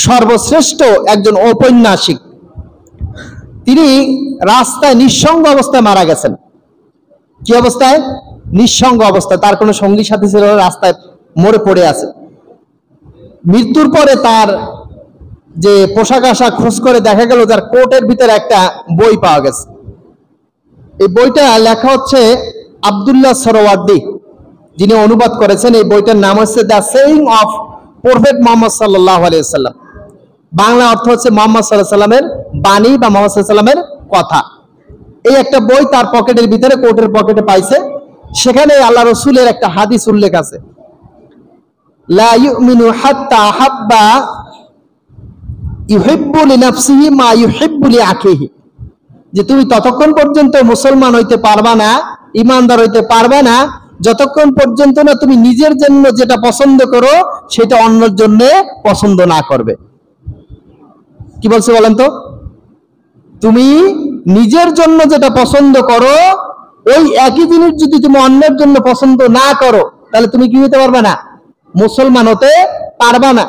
সর্বশ্রেষ্ঠ একজন ঔপন্যাসিক। তিনি রাস্তায় নিঃসঙ্গ অবস্থায় মারা গেছেন। কি অবস্থায়? নিঃসঙ্গ অবস্থায়, তার কোনো সঙ্গী সাথী ছিল না, রাস্তায় মরে পড়ে আছে। মৃত্যুর পরে তার যে পোশাক আশাক খোঁজ করে দেখা গেল তার কোটের ভিতরে একটা বই পাওয়া গেছে। এই বইটা লেখা হচ্ছে আব্দুল্লাহ সরওয়ার্দী, যিনি অনুবাদ করেছেন। এই বইটার নাম হচ্ছে the saying of prophet Muhammad সাল্লাল্লাহু আলাইহি ওয়াসাল্লাম। বাংলা অর্থ হচ্ছে মুহাম্মদ সাল্লাল্লাহু আলাইহি ওয়াসাল্লামের বাণী বা মুহাম্মদ সাল্লাল্লাহু আলাইহি ওয়াসাল্লামের কথা। এই একটা বই তার পকেটের ভিতরে, কোটের পকেটে পাইছে। সেখানে আল্লাহ রসুলের একটা হাদিস উল্লেখ আছে, লা ইউমিনু হাত্তা হাব্বা ইউহিব্বু লিনাফসিহি মা ইউহিব্বু লিআখিহি, যে তুমি ততক্ষণ পর্যন্ত মুসলমান হইতে পারবা না, ইমানদার হইতে পারবা না, যতক্ষণ পর্যন্ত না তুমি নিজের জন্য যেটা পছন্দ করো সেটা অন্যের জন্য পছন্দ না করবে। কি বলছে বলেন তো? তুমি নিজের জন্য যেটা পছন্দ করো, ওই একই জিনিস যদি তুমি অন্যের জন্য পছন্দ না করো, তাহলে তুমি কি হতে পারবে না? মুসলমান হতে পারবা না।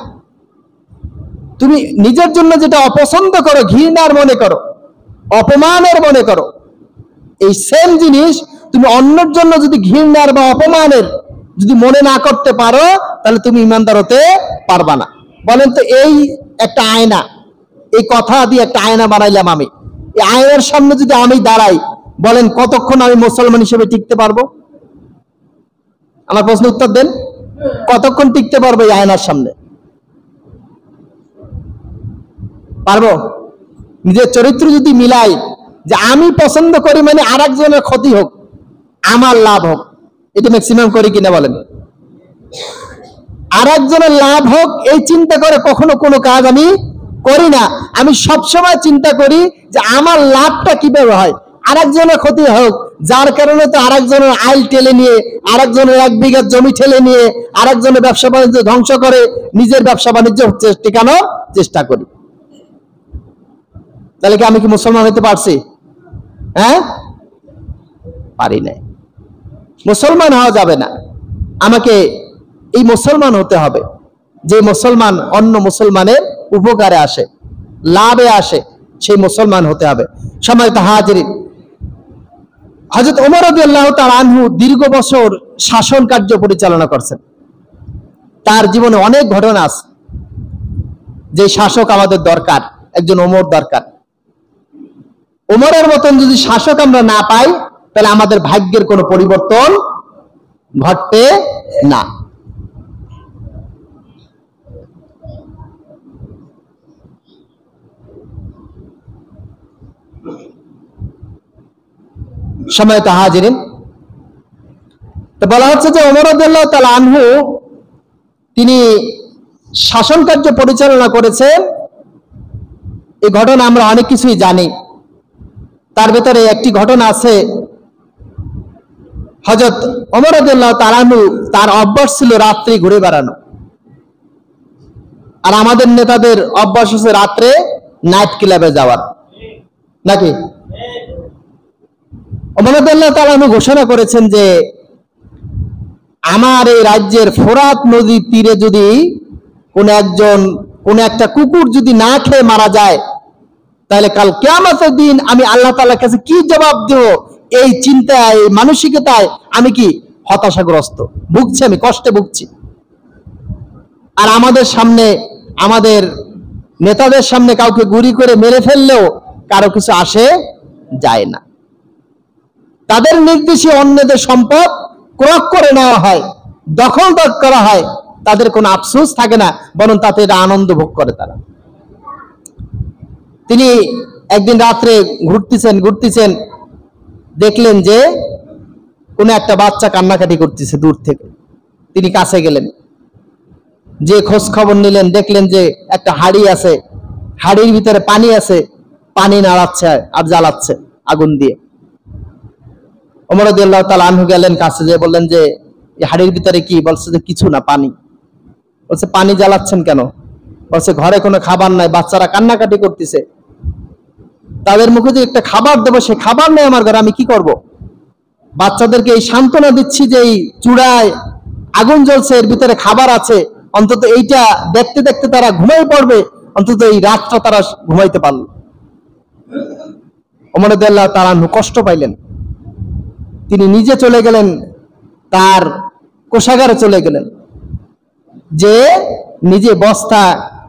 তুমি নিজের জন্য যেটা অপছন্দ করো, ঘৃণার মনে করো, অপমানের মনে করো, এই সেম জিনিস তুমি অন্যের জন্য যদি ঘৃণার বা অপমানের যদি মনে না করতে পারো, তাহলে তুমি ইমানদার হতে পারবা না। বলেন তো, এই একটা আয়না, এই কথা দিয়ে একটা আয়না বানাইলাম আমি, এই আয়নার সামনে যদি আমি দাঁড়াই, বলেন কতক্ষণ আমি মুসলমান হিসেবে টিকতে পারবো? আমার প্রশ্ন উত্তর দেন, কতক্ষণ টিকতে পারবো এই আয়নার সামনে? পারবো? নিজের চরিত্র যদি মিলাই, যে আমি পছন্দ করি মানে আরেকজনের ক্ষতি হোক, আমার লাভ হোক, এটা ম্যাক্সিমাম করি কিনা বলেন? আরেকজনের লাভ হোক এই চিন্তা করে কখনো কোনো কাজ আমি করি না। আমি সবসময় চিন্তা করি যে আমার লাভটা কিভাবে হয়, আরেকজনের ক্ষতি হোক, যার কারণে তো আরেকজনের আইল ঠেলে নিয়ে, আরেকজনের 1 বিঘা জমি ঠেলে নিয়ে আরেকজনের ব্যবসা বাণিজ্য ধ্বংস করে নিজের ব্যবসা বাণিজ্য টিকানোর চেষ্টা করি। তাহলে কি আমি কি মুসলমান হতে পারছি? হ্যাঁ, পারি নাই। মুসলমান হওয়া যাবে না, আমাকে এই মুসলমান হতে হবে যে মুসলমান অন্য মুসলমানের উপকারে আসে, লাভে আসে, সেই মুসলমান হতে হবে। সম্মানিত হাজিরিন, হযরত ওমর রাদিয়াল্লাহু তাআলা আনহু দীর্ঘ বছর শাসন কার্য পরিচালনা করছেন। তার জীবনে অনেক ঘটনা আছে, যে শাসক আমাদের দরকার, একজন ওমর দরকার। ওমরের মতন যদি শাসক আমরা না পাই, তাহলে আমাদের ভাগ্যের কোনো পরিবর্তন ঘটবে না। সম্মানিত হাজিরিন, তো বলা হচ্ছে যে ওমর রাদিয়াল্লাহু তাআলা আনহু তিনি শাসন কার্য পরিচালনা করেছেন। এই ঘটনা আমরা অনেক কিছুই জানি। তার ভেতরে একটি ঘটনা আছে, হযরত ওমর রাদিয়াল্লাহু তাআলা আনহু তার অভ্যাস ছিল রাত্রে ঘুরে বেড়ানো, আর আমাদের নেতাদের অভ্যাস হচ্ছে রাত্রে নাইট ক্লাবে যাওয়ার, নাকি? ওমর রাদিয়াল্লাহু তাআলা আনহু ঘোষণা করেছেন যে আমার এই রাজ্যের ফোরাত নদীর তীরে যদি কোন একটা কুকুর যদি না খেয়ে মারা যায়, তাহলে কাল কিয়ামতের দিন আমি আল্লাহ তাআলার কাছে কি জবাব দেব, এই চিন্তায়, এই মানসিকতায় আমি কি হতাশাগ্রস্ত, ভুগছি, আমি কষ্টে ভুগছি। আর আমাদের সামনে, আমাদের নেতাদের সামনে কাউকে গুলি করে মেরে ফেললেও কারো কিছু আসে যায় না। তাদের নির্দেশে অন্যদের সম্পদ ক্রয় করে নেওয়া হয়, দখল করা হয়, তাদের কোনো আফসোস থাকে না, বরং তাতে আনন্দ ভোগ করে তারা। তিনি একদিন রাত্রে ঘুরতেছেন, দেখলেন যে কোনো একটা বাচ্চা কান্নাকাটি করতেছে দূর থেকে। তিনি কাছে গেলেন, যে খোঁজ খবর নিলেন, দেখলেন যে একটা হাড়ি আছে, হাড়ির ভিতরে পানি আছে, পানি নাড়াচ্ছে আর জ্বালাচ্ছে আগুন দিয়ে। ওমর রাদিয়াল্লাহু তাআলা আনহু গেলেন, কাছে যেয়ে বললেন যে এই হাড়ির ভিতরে কি? বলছে যে কিছু না, পানি। বলছে পানি জ্বালাচ্ছেন কেন? বলছে ঘরে কোনো খাবার নাই, বাচ্চারা কান্নাকাটি করতেছে, তাদের মুখে যে একটা খাবার দেবো, সে খাবার নেই আমার ঘরে, আমি কি করব? বাচ্চাদেরকে এই সান্ত্বনা দিচ্ছি যে এই চূড়ায় আগুন জ্বলছে, এর ভিতরে খাবার আছে, অন্তত এইটা দেখতে দেখতে তারা ঘুমাই পড়বে, অন্তত এই রাতটা তারা ঘুমাইতে পারল। ওমর রাদিয়াল্লাহু তাআলা আনহু কষ্ট পাইলেন। তিনি নিজে চলে গেলেন, তার কোষাগারে চলে গেলেন, যে নিজে বস্তা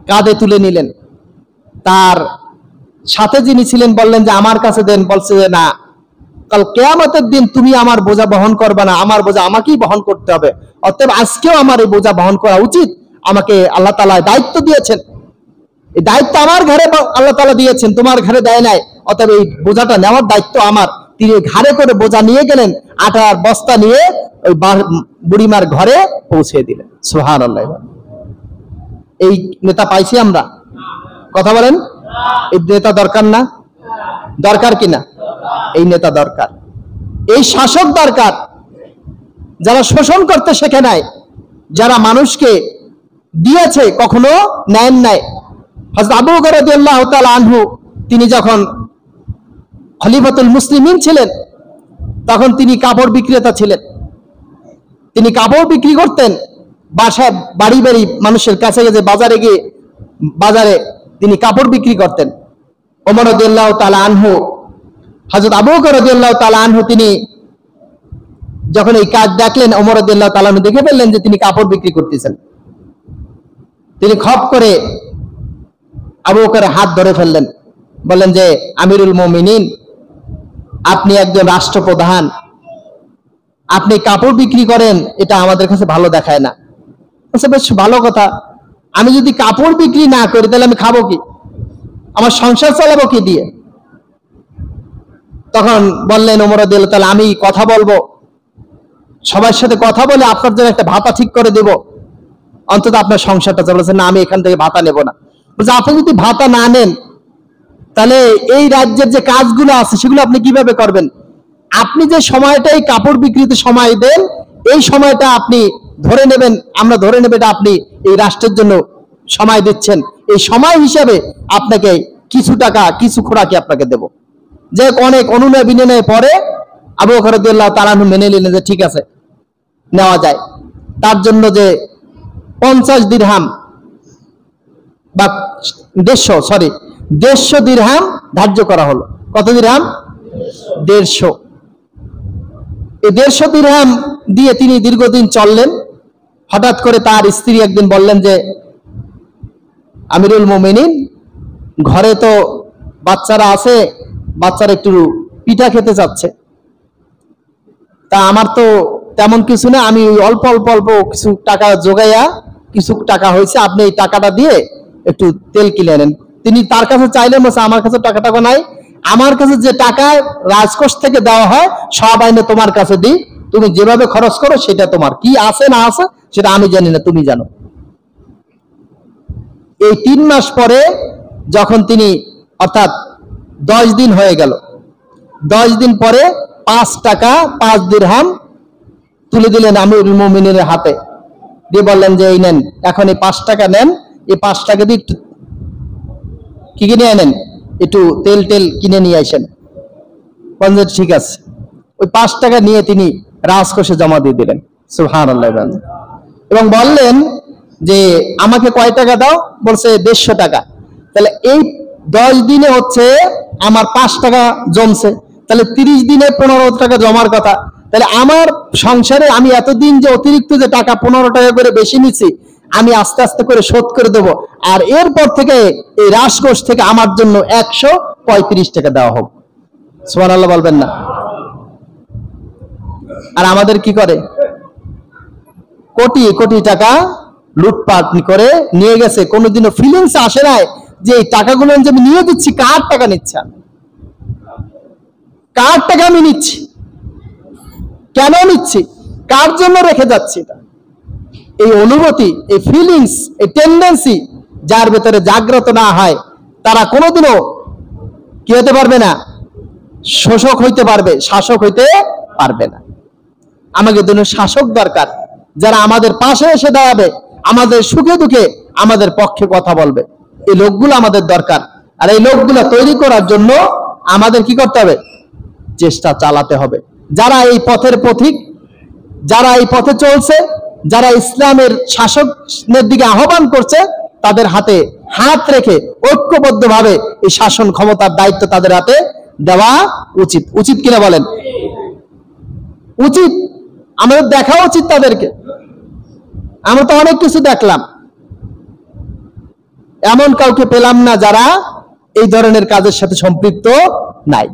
কাঁধে তুলে নিলেন। তার সাথে যিনি ছিলেন বললেন যে আমার কাছে দেন। বলছে যে না, কাল কিয়ামতের দিন তুমি আমার বোঝা বহন করবে না, আমার বোঝা আমাকেই বহন করতে হবে। অতএব আজকেও আমার এই বোঝা বহন করা উচিত। আমাকে আল্লাহ তাআলা দায়িত্ব দিয়েছেন, এই দায়িত্ব আমার ঘরে আল্লাহ তাআলা দিয়েছেন, তোমার ঘরে দেয় নাই। অতএব এই বোঝাটা নেওয়ার দায়িত্ব আমার। তিনি ঘাড়ে করে বোঝা নিয়ে গেলেন, আটার বস্তা নিয়ে ওই বুড়িমার ঘরে পৌঁছে দিলেন। সুবহানাল্লাহ। এই নেতা পাইছি আমরা? কথা বলেন, এই নেতা দরকার না? দরকার কিনা? এই নেতা দরকার, এই শাসক দরকার, যারা শোষণ করতে শেখে নাই, যারা মানুষকে দিয়েছে কখনো নেন নাই। হযরত আবু বকর রাদিয়াল্লাহু তাআলা আনহু তিনি যখন খলিফাতুল মুসলিমিন ছিলেন, তখন তিনি কাপড় বিক্রেতা ছিলেন। তিনি কাপড় বিক্রি করতেন, বাসায় বাড়ি বাড়ি মানুষের কাছে গিয়ে, বাজারে গিয়ে বাজারে তিনি কাপড় বিক্রি করতেন। ওমর রাদিয়াল্লাহু তাআলা আনহু, হযরত আবু বকর রাদিয়াল্লাহু তাআলা আনহু তিনি যখন এই কাজ দেখলেন, ওমর রাদিয়াল্লাহু তাআলা আনহু দেখে ফেললেন যে তিনি কাপড় বিক্রি করতেছেন। তিনি খপ করে আবু বকরের হাত ধরে ফেললেন, বললেন যে আমিরুল মুমিনিন, আপনি একজন রাষ্ট্রপ্রধান, আপনি কাপড় বিক্রি করেন, এটা আমাদের কাছে ভালো দেখায় না। আচ্ছা, বেশ ভালো কথা, আমি যদি কাপড় বিক্রি না করি তাহলে আমি খাবো কি? আমার সংসার চালাবো কি দিয়ে? তখন বললেন ওমর রাদিয়াল্লাহু তাআলা, আমি কথা বলবো, সবার সাথে কথা বলে আপনার জন্য একটা ভাতা ঠিক করে দেব, অন্তত আপনার সংসারটা চালাচ্ছে। না, আমি এখান থেকে ভাতা নেব না। বলছে আপনি যদি ভাতা না নেন, তাহলে এই রাজ্যের যে কাজগুলো আছে সেগুলো আপনি কিভাবে করবেন? আপনি যে সময়টাই কাপড় বিক্রিতে সময় দেন, এই সময়টা আপনি ধরে নেবেন, আমরা ধরে নেব এটা আপনি এই রাষ্ট্রের জন্য সময় দিচ্ছেন, এই সময় হিসাবে আপনাকে কিছু টাকা, কিছু খোরাকি আপনাকে দেব। যে অনেক অনুনয় বিনয় পরে আবু বকর রাদিয়াল্লাহু তাআলা আনহু মেনে নিলেন যে ঠিক আছে, নেওয়া যায়। তার জন্য যে 50 দিরহাম বা 150 দিরহাম ধার্য করা হলো। কত দিরহাম? 150। এই 150 দিরহাম দিয়ে তিনি দীর্ঘদিন চললেন। হঠাৎ করে তার স্ত্রী একদিন বললেন যে আমিরুল মুমিনিন, ঘরে তো বাচ্চারা আছে, বাচ্চারা একটু পিঠা খেতে চাচ্ছে, তা আমার তো তেমন কিছু না, আমি অল্প অল্প অল্প কিছু টাকা জোগাইয়া, কিছু টাকা হয়েছে, আপনি এই টাকাটা দিয়ে একটু তেল কিনে নেন। তিনি তার কাছে চাইলেন, বলছে আমার কাছে টাকা টাকা নাই, আমার কাছে যে টাকা রাজকোষ থেকে দেওয়া হয় সব আইনে তোমার কাছে দিই, তুমি যেভাবে খরচ করো সেটা তোমার, কি আছে না আছে সেটা আমি জানি না, তুমি জানো। এই 3 মাস পরে যখন তিনি, অর্থাৎ 10 দিন হয়ে গেল, 10 দিন পরে 5 টাকা 5 দিরহাম তুলে দিলেন আমিরুল মুমিনিনের হাতে, দিয়ে বললেন যে এই নেন, এখন এই 5 টাকা নেন, এই 5 টাকা দিয়ে কি কিনে আনেন, একটু তেল কিনে নিয়ে আসেন। বললেন ঠিক আছে। ওই 5 টাকা নিয়ে তিনি রাজকোষে জমা দিয়ে দিলেন। সুবহানাল্লাহ। এবং বললেন যে আমাকে কয় টাকা দাও? বলছে 150 টাকা। তাহলে এই 10 দিনে হচ্ছে আমার 5 টাকা জমছে, তাহলে 30 দিনে 15 টাকা জমার কথা, তাহলে আমার সংসারে আমি এতদিন যে অতিরিক্ত যে টাকা 15 টাকা করে বেশি নিচ্ছি, আমি আস্তে আস্তে করে শোধ করে দেবো, আর এরপর থেকে এই রাশকোষ থেকে আমার জন্য 135 টাকা দেওয়া হোক। সুবহানাল্লাহ বলবেন না? আর আমাদের কি করে, কোটি কোটি টাকা লুটপাট করে নিয়ে গেছে, কোনোদিনও ফিলিংস আসে নাই যে এই টাকাগুলো যে আমি নিয়ে দিচ্ছি, কার টাকা নিচ্ছে, কার টাকা আমি নিচ্ছি, কেন নিচ্ছি, কার জন্য রেখে যাচ্ছি। এই অনুভূতি, এই ফিলিংস, এই টেন্ডেন্সি যার ভেতরে জাগ্রত না হয়, তারা কোনোদিনও কি হতে পারবে না, শোষক হইতে পারবে, শাসক হইতে পারবে না। আমাদের জন্য শাসক দরকার, যারা আমাদের পাশে এসে দাঁড়াবে, আমাদের সুখে দুঃখে আমাদের পক্ষে কথা বলবে। এই লোকগুলো আমাদের দরকার। আর এই লোকগুলো তৈরি করার জন্য আমাদের কি করতে হবে, চেষ্টা চালাতে হবে। যারা এই পথের পথিক, যারা এই পথে চলছে, যারা ইসলামের শাসনের দিকে আহ্বান করছে, তাদের হাতে হাত রেখে ঐক্যবদ্ধভাবে এই শাসন ক্ষমতার দায়িত্ব তাদের হাতে দেওয়া উচিত। উচিত কিনা বলেন? উচিত। আমাদের দেখা উচিত তাদেরকে। আমরা তো অনেক কিছু দেখলাম, এমন কাউকে পেলাম না যারা এই ধরনের কাজের সাথে সম্পৃক্ত নাই।